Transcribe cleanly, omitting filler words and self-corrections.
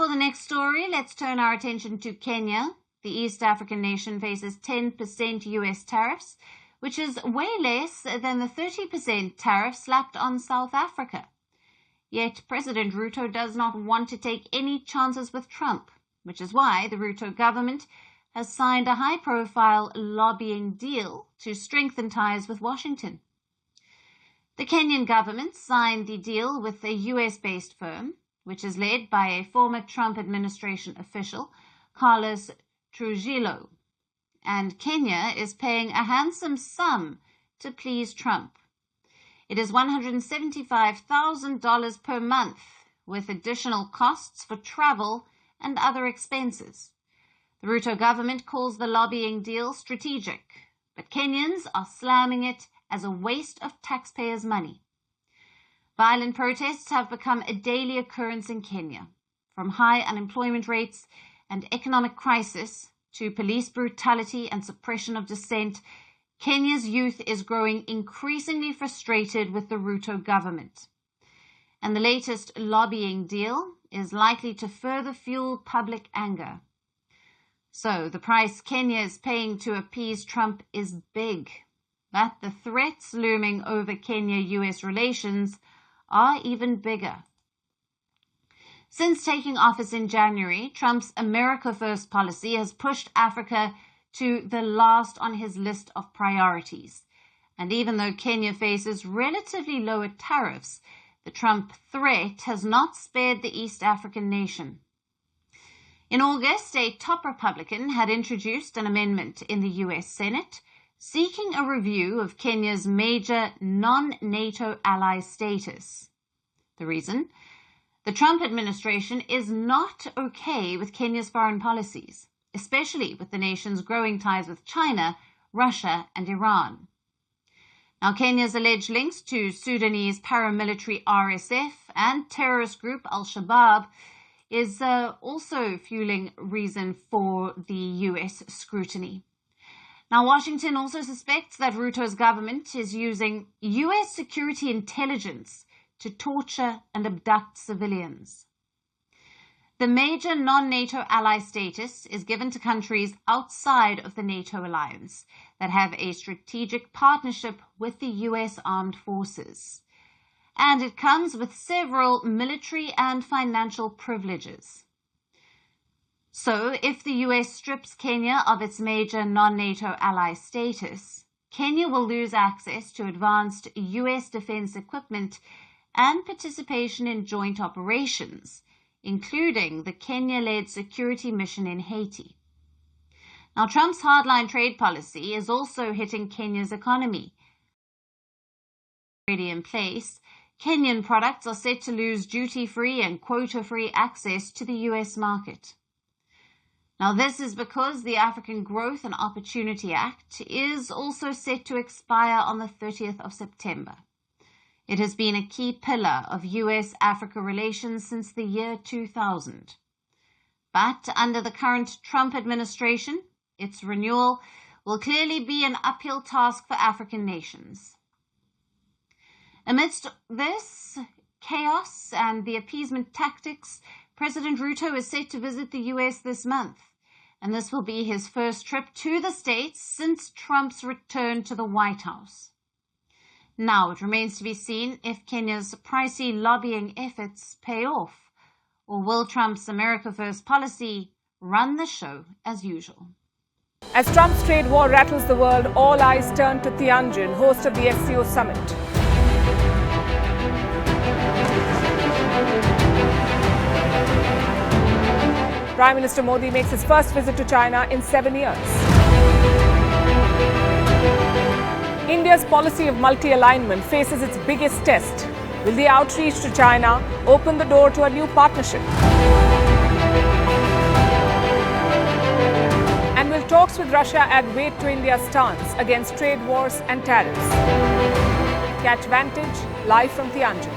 For the next story, let's turn our attention to Kenya. The East African nation faces 10% US tariffs, which is way less than the 30% tariff slapped on South Africa. Yet President Ruto does not want to take any chances with Trump, which is why the Ruto government has signed a high-profile lobbying deal to strengthen ties with Washington. The Kenyan government signed the deal with a US-based firm, which is led by a former Trump administration official, Carlos Trujillo, and Kenya is paying a handsome sum to please Trump. It is $175,000 per month, with additional costs for travel and other expenses. The Ruto government calls the lobbying deal strategic, but Kenyans are slamming it as a waste of taxpayers' money. Violent protests have become a daily occurrence in Kenya, from high unemployment rates and economic crisis to police brutality and suppression of dissent. Kenya's youth is growing increasingly frustrated with the Ruto government. And the latest lobbying deal is likely to further fuel public anger. So the price Kenya is paying to appease Trump is big, but the threats looming over Kenya-US relations are even bigger. Since taking office in January, Trump's America First policy has pushed Africa to the last on his list of priorities. And even though Kenya faces relatively lower tariffs, the Trump threat has not spared the East African nation. In August, a top Republican had introduced an amendment in the US Senate seeking a review of Kenya's Major Non-NATO Ally status. The reason? The Trump administration is not okay with Kenya's foreign policies, especially with the nation's growing ties with China, Russia, and Iran. Now, Kenya's alleged links to Sudanese paramilitary RSF and terrorist group Al-Shabaab is also fueling reason for the US scrutiny. Now, Washington also suspects that Ruto's government is using US security intelligence to torture and abduct civilians. The Major Non-NATO Ally status is given to countries outside of the NATO alliance that have a strategic partnership with the US armed forces. And it comes with several military and financial privileges. So, if the US strips Kenya of its Major Non-NATO Ally status, Kenya will lose access to advanced US defense equipment and participation in joint operations, including the Kenya-led security mission in Haiti. Now, Trump's hardline trade policy is also hitting Kenya's economy. Already in place, Kenyan products are set to lose duty-free and quota-free access to the US market. Now, this is because the African Growth and Opportunity Act is also set to expire on the 30th of September. It has been a key pillar of US-Africa relations since the year 2000. But under the current Trump administration, its renewal will clearly be an uphill task for African nations. Amidst this chaos and the appeasement tactics, President Ruto is set to visit the US this month, and this will be his first trip to the States since Trump's return to the White House. Now it remains to be seen if Kenya's pricey lobbying efforts pay off, or will Trump's America First policy run the show as usual? As Trump's trade war rattles the world, all eyes turn to Tianjin, host of the SCO summit. Prime Minister Modi makes his first visit to China in 7 years. India's policy of multi-alignment faces its biggest test. Will the outreach to China open the door to a new partnership? And will talks with Russia add weight to India's stance against trade wars and tariffs? Catch Vantage live from Tianjin.